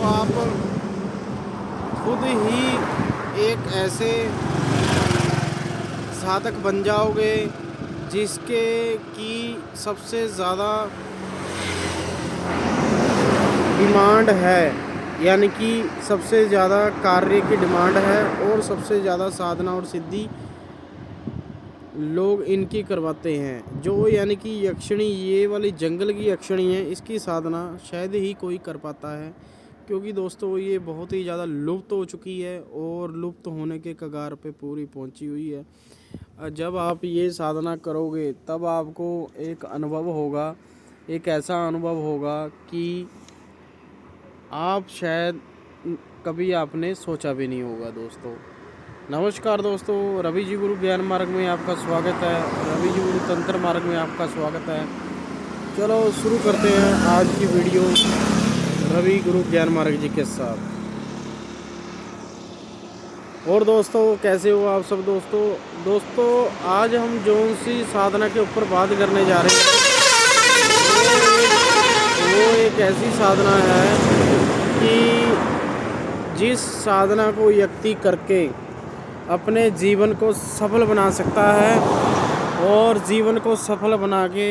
आप खुद ही एक ऐसे साधक बन जाओगे जिसके की सबसे ज़्यादा डिमांड है, यानी कि सबसे ज़्यादा कार्य की डिमांड है और सबसे ज़्यादा साधना और सिद्धि लोग इनकी करवाते हैं। जो यानी कि यक्षिणी, ये वाली जंगल की यक्षिणी है, इसकी साधना शायद ही कोई कर पाता है, क्योंकि दोस्तों ये बहुत ही ज़्यादा लुप्त हो चुकी है और लुप्त होने के कगार पे पूरी पहुंची हुई है। जब आप ये साधना करोगे तब आपको एक अनुभव होगा, एक ऐसा अनुभव होगा कि आप शायद कभी आपने सोचा भी नहीं होगा। दोस्तों नमस्कार दोस्तों, रवि जी गुरु ज्ञान मार्ग में आपका स्वागत है। रवि जी गुरु तंत्र मार्ग में आपका स्वागत है। चलो शुरू करते हैं आज की वीडियो रवि गुरु ज्ञान मार्ग जी के साथ। और दोस्तों कैसे हो आप सब दोस्तों आज हम जौन सी साधना के ऊपर बात करने जा रहे हैं वो एक ऐसी साधना है कि जिस साधना को व्यक्ति करके अपने जीवन को सफल बना सकता है और जीवन को सफल बना के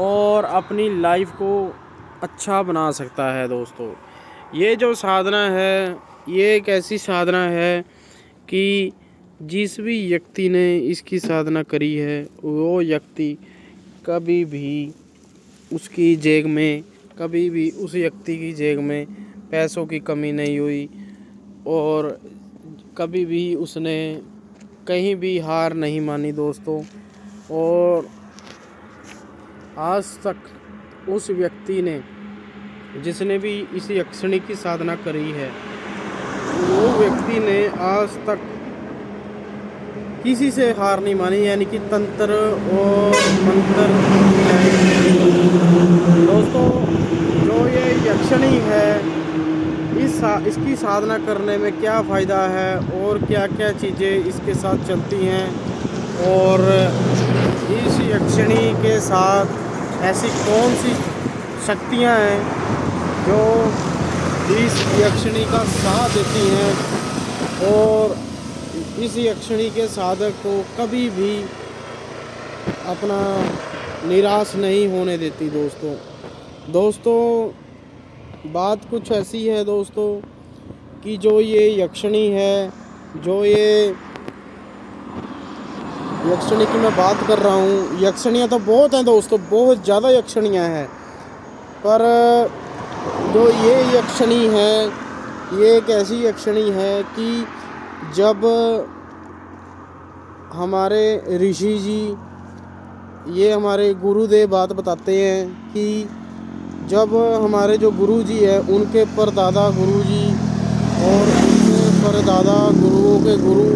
और अपनी लाइफ को अच्छा बना सकता है। दोस्तों ये जो साधना है ये एक ऐसी साधना है कि जिस भी व्यक्ति ने इसकी साधना करी है वो व्यक्ति कभी भी उसकी जेब में, कभी भी उस व्यक्ति की जेब में पैसों की कमी नहीं हुई और कभी भी उसने कहीं भी हार नहीं मानी दोस्तों। और आज तक उस व्यक्ति ने, जिसने भी इस यक्षिणी की साधना करी है, वो व्यक्ति ने आज तक किसी से हार नहीं मानी, यानी कि तंत्र और मंत्र। दोस्तों जो ये यक्षिणी है इसकी साधना करने में क्या फ़ायदा है और क्या क्या चीज़ें इसके साथ चलती हैं और इस यक्षिणी के साथ ऐसी कौन सी शक्तियां हैं जो इस यक्षिणी का साथ देती हैं और इस यक्षिणी के साधक को कभी भी अपना निराश नहीं होने देती। दोस्तों बात कुछ ऐसी है दोस्तों कि जो ये यक्षिणी है, जो ये यक्षिणी की मैं बात कर रहा हूँ, यक्षिणियाँ तो बहुत हैं दोस्तों, बहुत ज़्यादा यक्षिणियाँ हैं, पर जो ये यक्षिणी है ये एक ऐसी यक्षिणी है कि जब हमारे ऋषि जी, ये हमारे गुरुदेव बात बताते हैं कि जब हमारे जो गुरु जी है उनके परदादा गुरु जी और उनके परदादा गुरुओं के गुरु,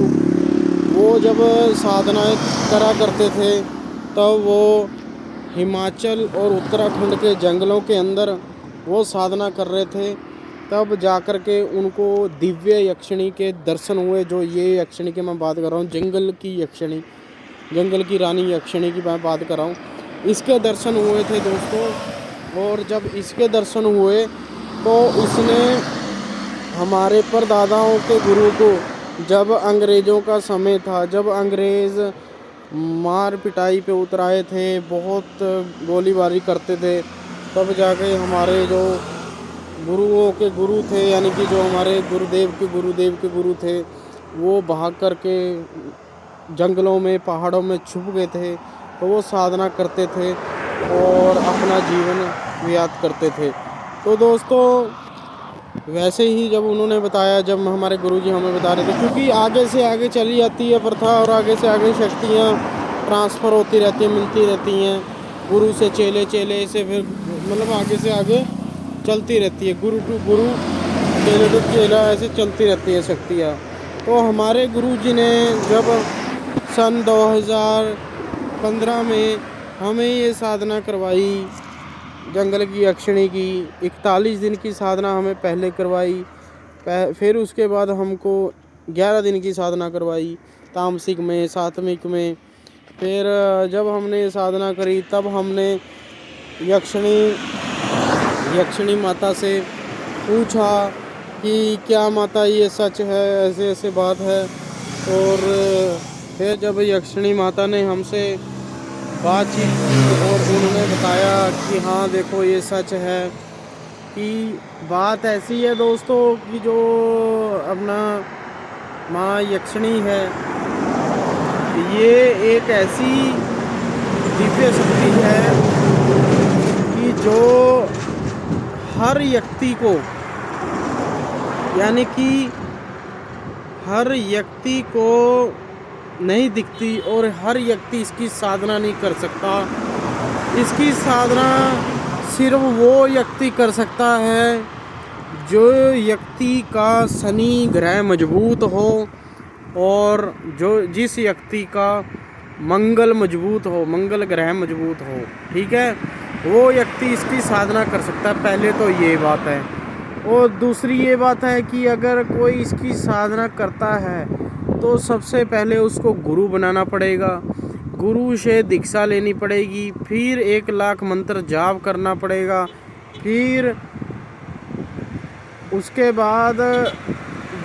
वो जब साधनाएं करा करते थे तब वो हिमाचल और उत्तराखंड के जंगलों के अंदर वो साधना कर रहे थे, तब जाकर के उनको दिव्य यक्षिणी के दर्शन हुए। जो ये यक्षिणी की मैं बात कर रहा हूँ, जंगल की यक्षिणी, जंगल की रानी यक्षिणी की मैं बात कर रहा हूँ, इसके दर्शन हुए थे दोस्तों। और जब इसके दर्शन हुए तो इसने हमारे परदादाओं के गुरु को, जब अंग्रेज़ों का समय था, जब अंग्रेज़ मार पिटाई पे उतर आए थे, बहुत गोलीबारी करते थे, तब जाके हमारे जो गुरुओं के गुरु थे, यानी कि जो हमारे गुरुदेव के गुरु थे, वो भाग कर के जंगलों में, पहाड़ों में छुप गए थे, तो वो साधना करते थे और अपना जीवन व्यतीत करते थे। तो दोस्तों वैसे ही जब उन्होंने बताया, जब हमारे गुरुजी हमें बता रहे थे, क्योंकि आगे से आगे चली जाती है प्रथा और आगे से आगे शक्तियाँ ट्रांसफ़र होती रहती हैं, मिलती रहती हैं, गुरु से चेले, चेले से फिर मतलब आगे से आगे चलती रहती है, गुरु टू गुरु, चेले टू चेला, ऐसे चलती रहती है शक्तियाँ। तो हमारे गुरुजी ने जब सन 2015 में हमें ये साधना करवाई जंगल की यक्षिणी की, 41 दिन की साधना हमें पहले करवाई, फिर उसके बाद हमको 11 दिन की साधना करवाई तामसिक में, सात्विक में। फिर जब हमने साधना करी तब हमने यक्षिणी माता से पूछा कि क्या माता ये सच है, ऐसे ऐसे बात है। और फिर जब यक्षिणी माता ने हमसे बातचीत की और उन्होंने बताया कि हाँ देखो ये सच है, कि बात ऐसी है दोस्तों कि जो अपना माँ यक्षिणी है, ये एक ऐसी दिव्य शक्ति है कि जो हर व्यक्ति को, यानी कि हर व्यक्ति को नहीं दिखती और हर व्यक्ति इसकी साधना नहीं कर सकता। इसकी साधना सिर्फ वो व्यक्ति कर सकता है जो व्यक्ति का शनि ग्रह मजबूत हो और जिस व्यक्ति का मंगल मजबूत हो, मंगल ग्रह मजबूत हो, ठीक है, वो व्यक्ति इसकी साधना कर सकता है। पहले तो ये बात है। और दूसरी ये बात है कि अगर कोई इसकी साधना करता है तो सबसे पहले उसको गुरु बनाना पड़ेगा, गुरु से दीक्षा लेनी पड़ेगी, फिर 1 लाख मंत्र जाप करना पड़ेगा, फिर उसके बाद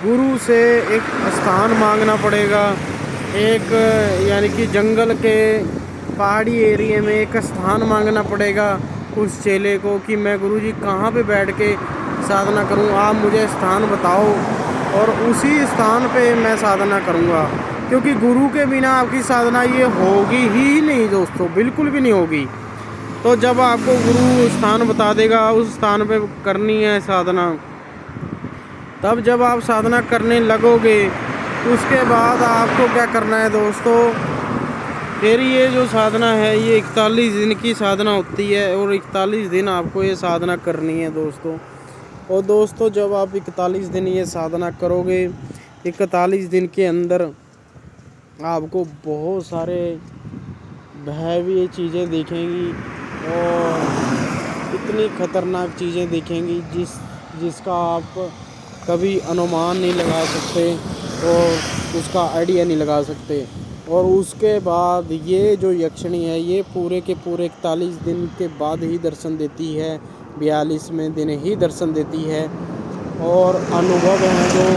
गुरु से एक स्थान मांगना पड़ेगा, एक यानी कि जंगल के पहाड़ी एरिया में एक स्थान मांगना पड़ेगा उस चेले को कि मैं गुरुजी कहाँ पे बैठ के साधना करूँ, आप मुझे स्थान बताओ और उसी स्थान पे मैं साधना करूँगा। क्योंकि गुरु के बिना आपकी साधना ये होगी ही नहीं दोस्तों, बिल्कुल भी नहीं होगी। तो जब आपको गुरु स्थान बता देगा उस स्थान पे करनी है साधना, तब जब आप साधना करने लगोगे उसके बाद आपको क्या करना है दोस्तों, फिर ये जो साधना है ये 41 दिन की साधना होती है और 41 दिन आपको ये साधना करनी है दोस्तों। और दोस्तों जब आप 41 दिन ये साधना करोगे, 41 दिन के अंदर आपको बहुत सारे भयावह चीज़ें दिखेंगी और इतनी खतरनाक चीज़ें दिखेंगी जिसका आप कभी अनुमान नहीं लगा सकते और उसका आइडिया नहीं लगा सकते। और उसके बाद ये जो यक्षिणी है ये पूरे के पूरे 41 दिन के बाद ही दर्शन देती है, 42वें दिन ही दर्शन देती है और अनुभव हैं जो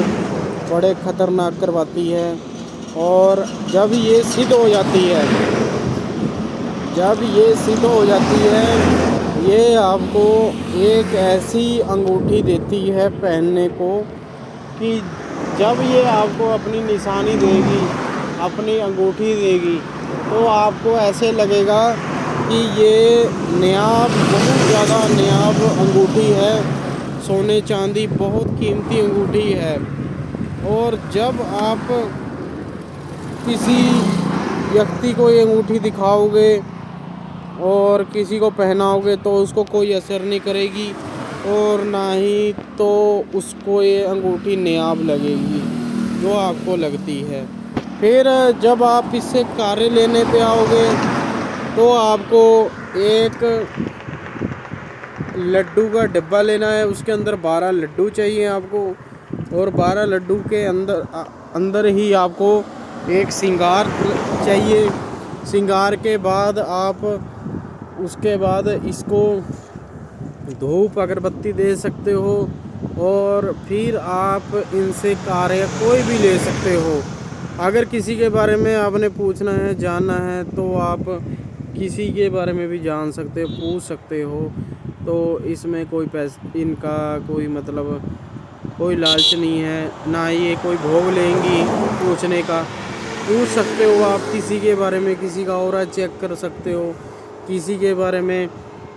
बड़े ख़तरनाक करवाती है। और जब ये सिद्ध हो जाती है, ये आपको एक ऐसी अंगूठी देती है पहनने को कि जब ये आपको अपनी निशानी देगी, अपनी अंगूठी देगी, तो आपको ऐसे लगेगा कि ये नायाब, बहुत ज़्यादा नायाब अंगूठी है, सोने चांदी बहुत कीमती अंगूठी है। और जब आप किसी व्यक्ति को ये अंगूठी दिखाओगे और किसी को पहनाओगे तो उसको कोई असर नहीं करेगी और ना ही तो उसको ये अंगूठी नायाब लगेगी जो आपको लगती है। फिर जब आप इससे कार्य लेने पे आओगे तो आपको एक लड्डू का डिब्बा लेना है, उसके अंदर 12 लड्डू चाहिए आपको और 12 लड्डू के अंदर ही आपको एक श्रृंगार चाहिए। श्रृंगार के बाद आप उसके बाद इसको धूप अगरबत्ती दे सकते हो और फिर आप इनसे कार्य कोई भी ले सकते हो। अगर किसी के बारे में आपने पूछना है, जानना है, तो आप किसी के बारे में भी जान सकते हो, पूछ सकते हो। तो इसमें कोई इनका कोई मतलब कोई लालच नहीं है, ना ये कोई भोग लेंगी पूछने का। पूछ सकते हो आप किसी के बारे में, किसी का ऑरा चेक कर सकते हो, किसी के बारे में,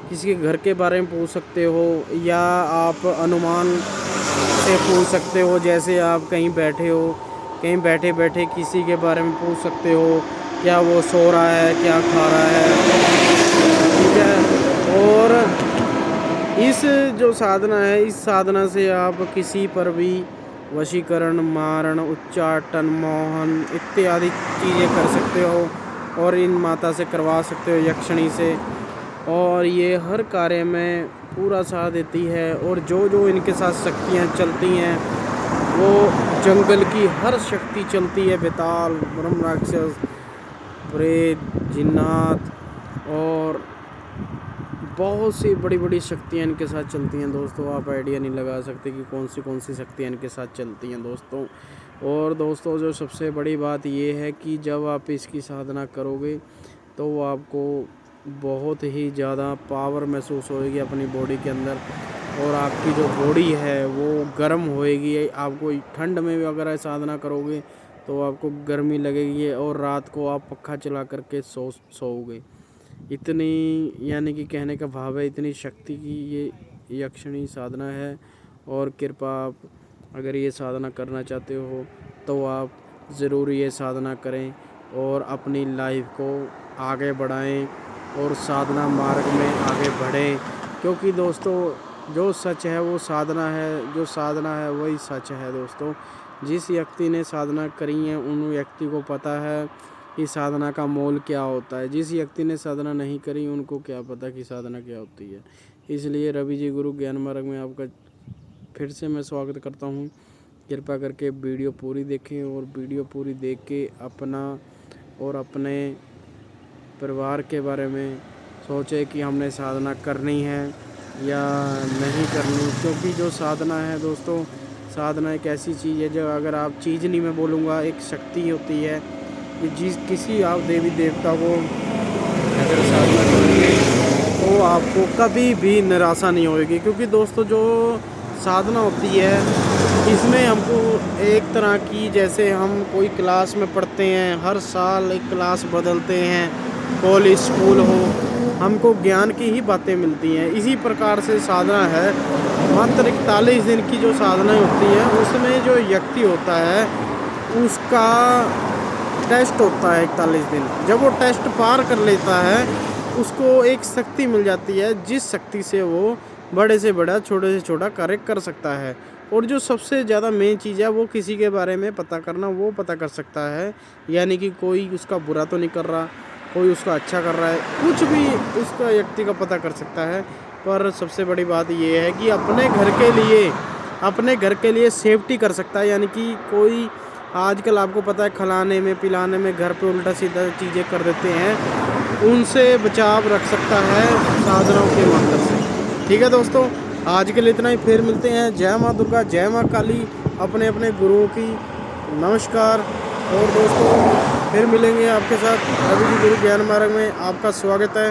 किसी के घर के बारे में पूछ सकते हो, या आप अनुमान से पूछ सकते हो। जैसे आप कहीं बैठे हो, कहीं बैठे बैठे किसी के बारे में पूछ सकते हो, क्या वो सो रहा है, क्या खा रहा है, ठीक है। और इस जो साधना है, इस साधना से आप किसी पर भी वशीकरण, मारण, उच्चाटन, मोहन इत्यादि चीज़ें कर सकते हो और इन माता से करवा सकते हो, यक्षिणी से। और ये हर कार्य में पूरा साथ देती है। और जो इनके साथ शक्तियाँ चलती हैं वो जंगल की हर शक्ति चलती है, बेताल, ब्रह्म राक्षस, प्रेत, जिन्नात और बहुत सी बड़ी बड़ी शक्तियाँ इनके साथ चलती हैं दोस्तों। आप आइडिया नहीं लगा सकते कि कौन सी शक्तियाँ इनके साथ चलती हैं दोस्तों। और दोस्तों जो सबसे बड़ी बात ये है कि जब आप इसकी साधना करोगे तो आपको बहुत ही ज़्यादा पावर महसूस होएगी अपनी बॉडी के अंदर, और आपकी जो बॉडी है वो गर्म होएगी। आपको ठंड में भी अगर साधना करोगे तो आपको गर्मी लगेगी, और रात को आप पंखा चला करके सोओगे। इतनी यानी कि कहने का भाव है, इतनी शक्ति की ये यक्षिणी साधना है। और कृपा आप अगर ये साधना करना चाहते हो तो आप ज़रूर ये साधना करें और अपनी लाइफ को आगे बढ़ाएं और साधना मार्ग में आगे बढ़ें। क्योंकि दोस्तों जो सच है वो साधना है, जो साधना है वही सच है दोस्तों। जिस व्यक्ति ने साधना करी है उन व्यक्ति को पता है कि साधना का मोल क्या होता है। जिस व्यक्ति ने साधना नहीं करी उनको क्या पता कि साधना क्या होती है। इसलिए रवि जी गुरु ज्ञान मार्ग में आपका फिर से मैं स्वागत करता हूँ। कृपा करके वीडियो पूरी देखें, और वीडियो पूरी देख के अपना और अपने परिवार के बारे में सोचें कि हमने साधना करनी है या नहीं करनी। क्योंकि जो साधना है दोस्तों, साधना एक ऐसी चीज़ है जो, अगर आप चीज़ नहीं मैं बोलूँगा, एक शक्ति होती है कि किसी आप देवी देवता को अगर साधना करेंगे तो आपको कभी भी निराशा नहीं होगी। क्योंकि दोस्तों जो साधना होती है इसमें हमको एक तरह की, जैसे हम कोई क्लास में पढ़ते हैं, हर साल एक क्लास बदलते हैं, कॉलेज स्कूल हो, हमको ज्ञान की ही बातें मिलती हैं। इसी प्रकार से साधना है। मात्र 41 दिन की जो साधना होती है उसमें जो व्यक्ति होता है उसका टेस्ट होता है 41 दिन। जब वो टेस्ट पार कर लेता है उसको एक शक्ति मिल जाती है, जिस शक्ति से वो बड़े से बड़ा छोटे से छोटा कार्य कर सकता है। और जो सबसे ज़्यादा मेन चीज़ है वो किसी के बारे में पता करना, वो पता कर सकता है। यानी कि कोई उसका बुरा तो नहीं कर रहा, कोई उसका अच्छा कर रहा है, कुछ भी उसका व्यक्ति का पता कर सकता है। पर सबसे बड़ी बात ये है कि अपने घर के लिए सेफ्टी कर सकता है। यानी कि कोई आजकल आपको पता है खिलाने में पिलाने में घर पे उल्टा सीधा चीज़ें कर देते हैं, उनसे बचाव रख सकता है साधनाओं के माध्यम से। ठीक है दोस्तों, आज के लिए इतना ही। फिर मिलते हैं। जय माँ दुर्गा, जय माँ काली, अपने अपने गुरुओं की नमस्कार। और दोस्तों फिर मिलेंगे आपके साथ रवि जी गुरु ज्ञान मार्ग में। आपका स्वागत है।